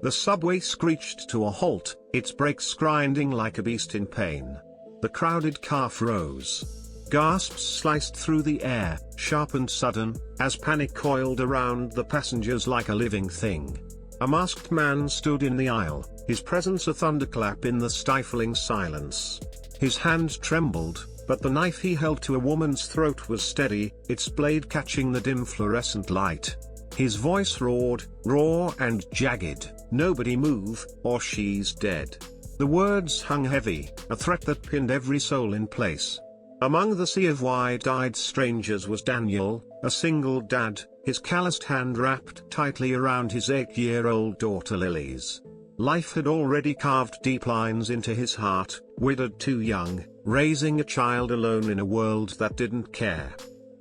The subway screeched to a halt, its brakes grinding like a beast in pain. The crowded car froze. Gasps sliced through the air, sharp and sudden, as panic coiled around the passengers like a living thing. A masked man stood in the aisle, his presence a thunderclap in the stifling silence. His hand trembled, but the knife he held to a woman's throat was steady, its blade catching the dim fluorescent light. His voice roared, raw and jagged, "Nobody move, or she's dead." The words hung heavy, a threat that pinned every soul in place. Among the sea of wide-eyed strangers was Daniel, a single dad, his calloused hand wrapped tightly around his 8-year-old daughter Lily's. Life had already carved deep lines into his heart, withered too young, raising a child alone in a world that didn't care.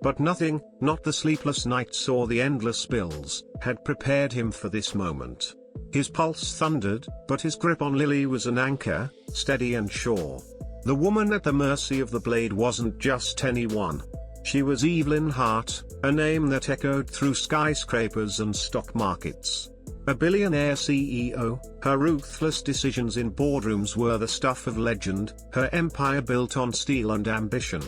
But nothing, not the sleepless nights or the endless bills, had prepared him for this moment. His pulse thundered, but his grip on Lily was an anchor, steady and sure. The woman at the mercy of the blade wasn't just anyone. She was Evelyn Hart, a name that echoed through skyscrapers and stock markets. A billionaire CEO, her ruthless decisions in boardrooms were the stuff of legend, her empire built on steel and ambition.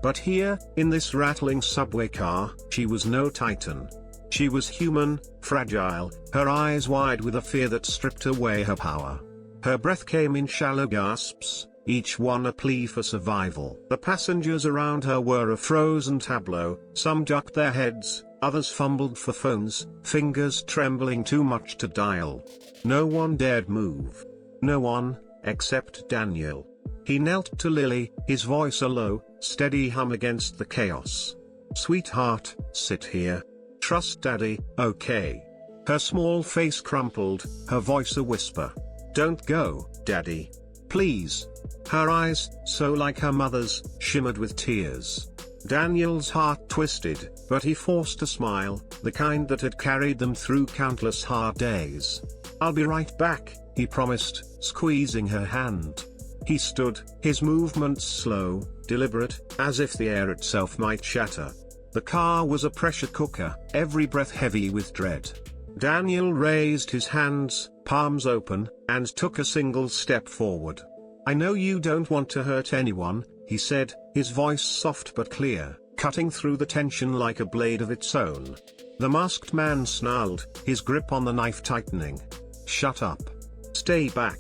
But here, in this rattling subway car, she was no titan. She was human, fragile, her eyes wide with a fear that stripped away her power. Her breath came in shallow gasps, each one a plea for survival. The passengers around her were a frozen tableau, some ducked their heads, others fumbled for phones, fingers trembling too much to dial. No one dared move. No one, except Daniel. He knelt to Lily, his voice a low, steady hum against the chaos. "Sweetheart, sit here. Trust Daddy, okay?" Her small face crumpled, her voice a whisper. "Don't go, Daddy. Please." Her eyes, so like her mother's, shimmered with tears. Daniel's heart twisted, but he forced a smile, the kind that had carried them through countless hard days. "I'll be right back," he promised, squeezing her hand. He stood, his movements slow, deliberate, as if the air itself might shatter. The car was a pressure cooker, every breath heavy with dread. Daniel raised his hands, palms open, and took a single step forward. "I know you don't want to hurt anyone," he said, his voice soft but clear, cutting through the tension like a blade of its own. The masked man snarled, his grip on the knife tightening. "Shut up. Stay back."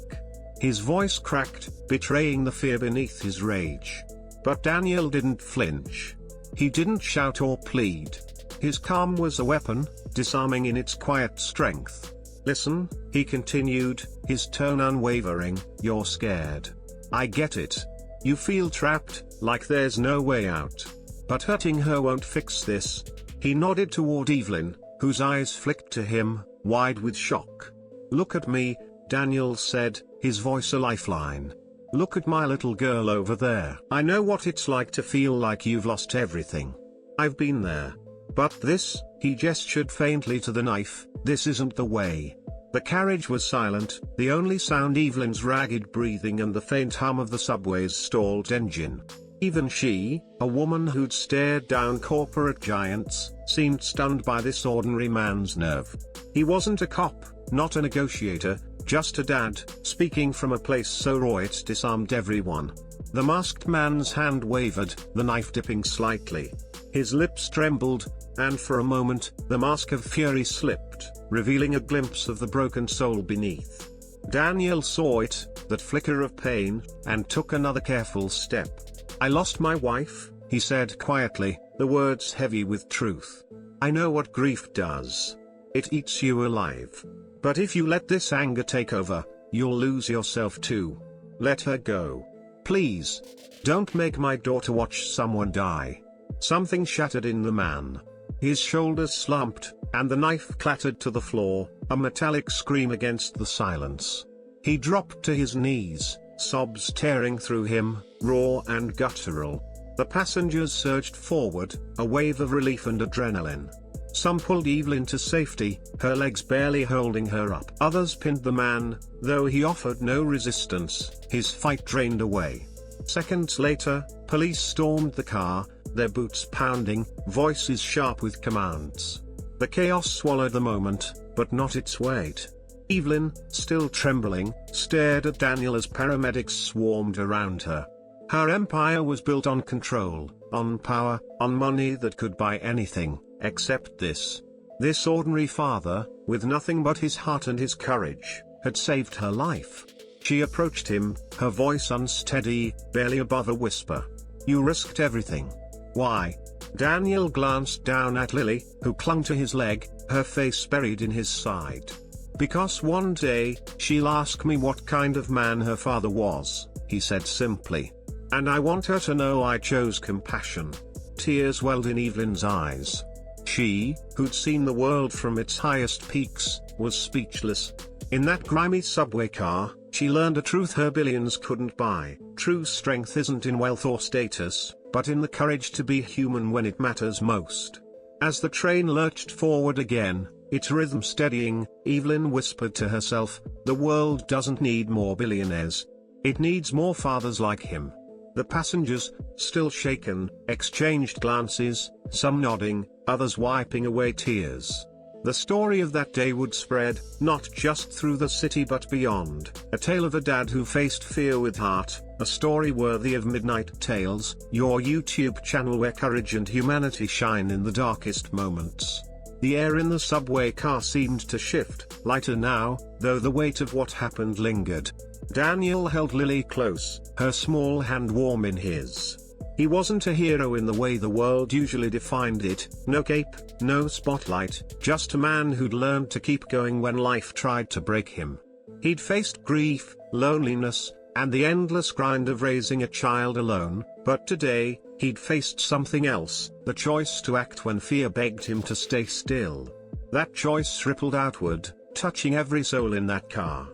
His voice cracked, betraying the fear beneath his rage. But Daniel didn't flinch. He didn't shout or plead. His calm was a weapon, disarming in its quiet strength. "Listen," he continued, his tone unwavering, "you're scared. I get it. You feel trapped, like there's no way out. But hurting her won't fix this." He nodded toward Evelyn, whose eyes flicked to him, wide with shock. "Look at me," Daniel said, his voice a lifeline. "Look at my little girl over there. I know what it's like to feel like you've lost everything. I've been there. But this," he gestured faintly to the knife, "this isn't the way." The carriage was silent, the only sound Evelyn's ragged breathing and the faint hum of the subway's stalled engine. Even she, a woman who'd stared down corporate giants, seemed stunned by this ordinary man's nerve. He wasn't a cop, not a negotiator, just a dad, speaking from a place so raw it disarmed everyone. The masked man's hand wavered, the knife dipping slightly. His lips trembled, and for a moment, the mask of fury slipped, revealing a glimpse of the broken soul beneath. Daniel saw it, that flicker of pain, and took another careful step. "I lost my wife," he said quietly, the words heavy with truth. "I know what grief does. It eats you alive. But if you let this anger take over, you'll lose yourself too. Let her go. Please. Don't make my daughter watch someone die." Something shattered in the man. His shoulders slumped, and the knife clattered to the floor, a metallic scream against the silence. He dropped to his knees, sobs tearing through him, raw and guttural. The passengers surged forward, a wave of relief and adrenaline. Some pulled Evelyn to safety, her legs barely holding her up. Others pinned the man, though he offered no resistance, his fight drained away. Seconds later, police stormed the car, their boots pounding, voices sharp with commands. The chaos swallowed the moment, but not its weight. Evelyn, still trembling, stared at Daniel as paramedics swarmed around her. Her empire was built on control, on power, on money that could buy anything, except this. This ordinary father, with nothing but his heart and his courage, had saved her life. She approached him, her voice unsteady, barely above a whisper. "You risked everything. Why?" Daniel glanced down at Lily, who clung to his leg, her face buried in his side. "Because one day, she'll ask me what kind of man her father was," he said simply. "And I want her to know I chose compassion." Tears welled in Evelyn's eyes. She, who'd seen the world from its highest peaks, was speechless. In that grimy subway car, she learned a truth her billions couldn't buy. True strength isn't in wealth or status, but in the courage to be human when it matters most. As the train lurched forward again, its rhythm steadying, Evelyn whispered to herself, "The world doesn't need more billionaires. It needs more fathers like him." The passengers, still shaken, exchanged glances, some nodding, others wiping away tears. The story of that day would spread, not just through the city but beyond, a tale of a dad who faced fear with heart, a story worthy of Midnight Tales, your YouTube channel where courage and humanity shine in the darkest moments. The air in the subway car seemed to shift, lighter now, though the weight of what happened lingered. Daniel held Lily close, her small hand warm in his. He wasn't a hero in the way the world usually defined it, no cape, no spotlight, just a man who'd learned to keep going when life tried to break him. He'd faced grief, loneliness, and the endless grind of raising a child alone, but today, he'd faced something else, the choice to act when fear begged him to stay still. That choice rippled outward, touching every soul in that car.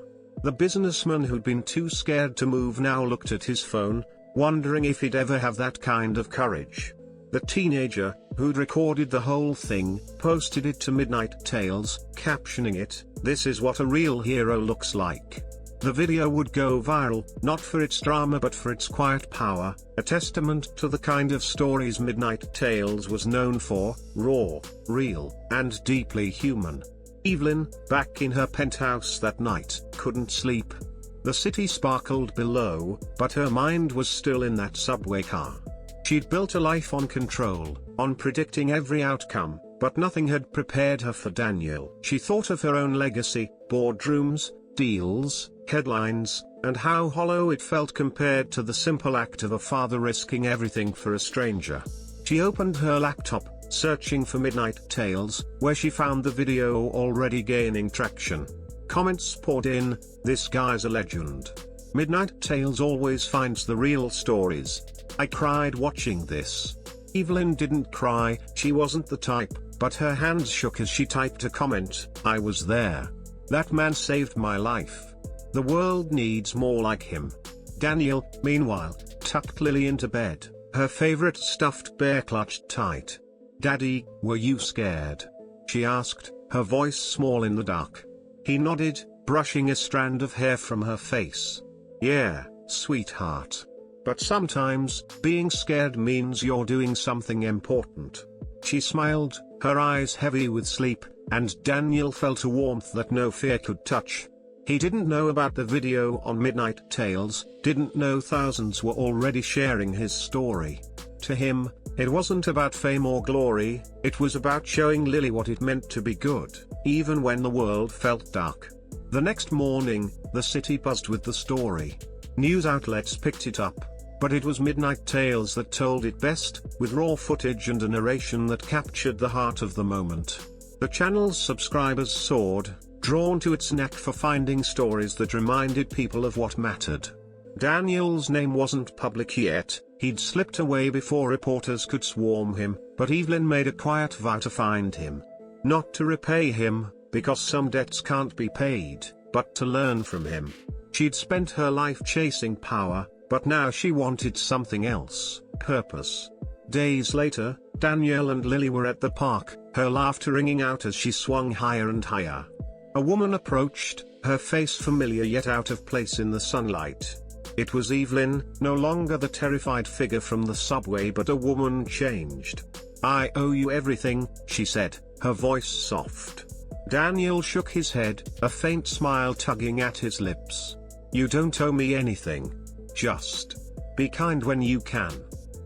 The businessman who'd been too scared to move now looked at his phone, wondering if he'd ever have that kind of courage. The teenager, who'd recorded the whole thing, posted it to Midnight Tales, captioning it, "This is what a real hero looks like." The video would go viral, not for its drama but for its quiet power, a testament to the kind of stories Midnight Tales was known for, raw, real, and deeply human. Evelyn, back in her penthouse that night, couldn't sleep. The city sparkled below, but her mind was still in that subway car. She'd built a life on control, on predicting every outcome, but nothing had prepared her for Daniel. She thought of her own legacy, boardrooms, deals, headlines, and how hollow it felt compared to the simple act of a father risking everything for a stranger. She opened her laptop, searching for Midnight Tales, where she found the video already gaining traction. Comments poured in, "This guy's a legend. Midnight Tales always finds the real stories. I cried watching this." Evelyn didn't cry, she wasn't the type, but her hands shook as she typed a comment, "I was there. That man saved my life. The world needs more like him." Daniel, meanwhile, tucked Lily into bed, her favorite stuffed bear clutched tight. "Daddy, were you scared?" she asked, her voice small in the dark. He nodded, brushing a strand of hair from her face. "Yeah, sweetheart. But sometimes, being scared means you're doing something important." She smiled, her eyes heavy with sleep, and Daniel felt a warmth that no fear could touch. He didn't know about the video on Midnight Tales, didn't know thousands were already sharing his story. To him, it wasn't about fame or glory, it was about showing Lily what it meant to be good, even when the world felt dark. The next morning, the city buzzed with the story. News outlets picked it up, but it was Midnight Tales that told it best, with raw footage and a narration that captured the heart of the moment. The channel's subscribers soared, drawn to its knack for finding stories that reminded people of what mattered. Daniel's name wasn't public yet, he'd slipped away before reporters could swarm him, but Evelyn made a quiet vow to find him. Not to repay him, because some debts can't be paid, but to learn from him. She'd spent her life chasing power, but now she wanted something else, purpose. Days later, Danielle and Lily were at the park, her laughter ringing out as she swung higher and higher. A woman approached, her face familiar yet out of place in the sunlight. It was Evelyn, no longer the terrified figure from the subway but a woman changed. "I owe you everything," she said, her voice soft. Daniel shook his head, a faint smile tugging at his lips. "You don't owe me anything. Just be kind when you can."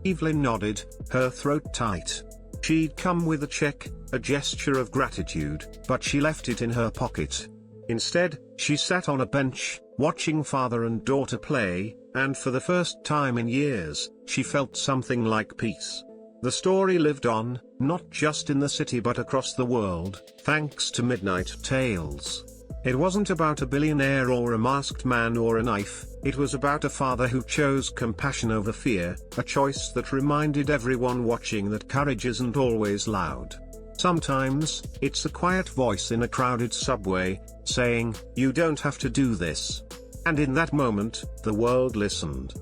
Evelyn nodded, her throat tight. She'd come with a check, a gesture of gratitude, but she left it in her pocket. Instead, she sat on a bench, watching father and daughter play, and for the first time in years, she felt something like peace. The story lived on, not just in the city but across the world, thanks to Midnight Tales. It wasn't about a billionaire or a masked man or a knife, it was about a father who chose compassion over fear, a choice that reminded everyone watching that courage isn't always loud. Sometimes, it's a quiet voice in a crowded subway, saying, "You don't have to do this." And in that moment, the world listened.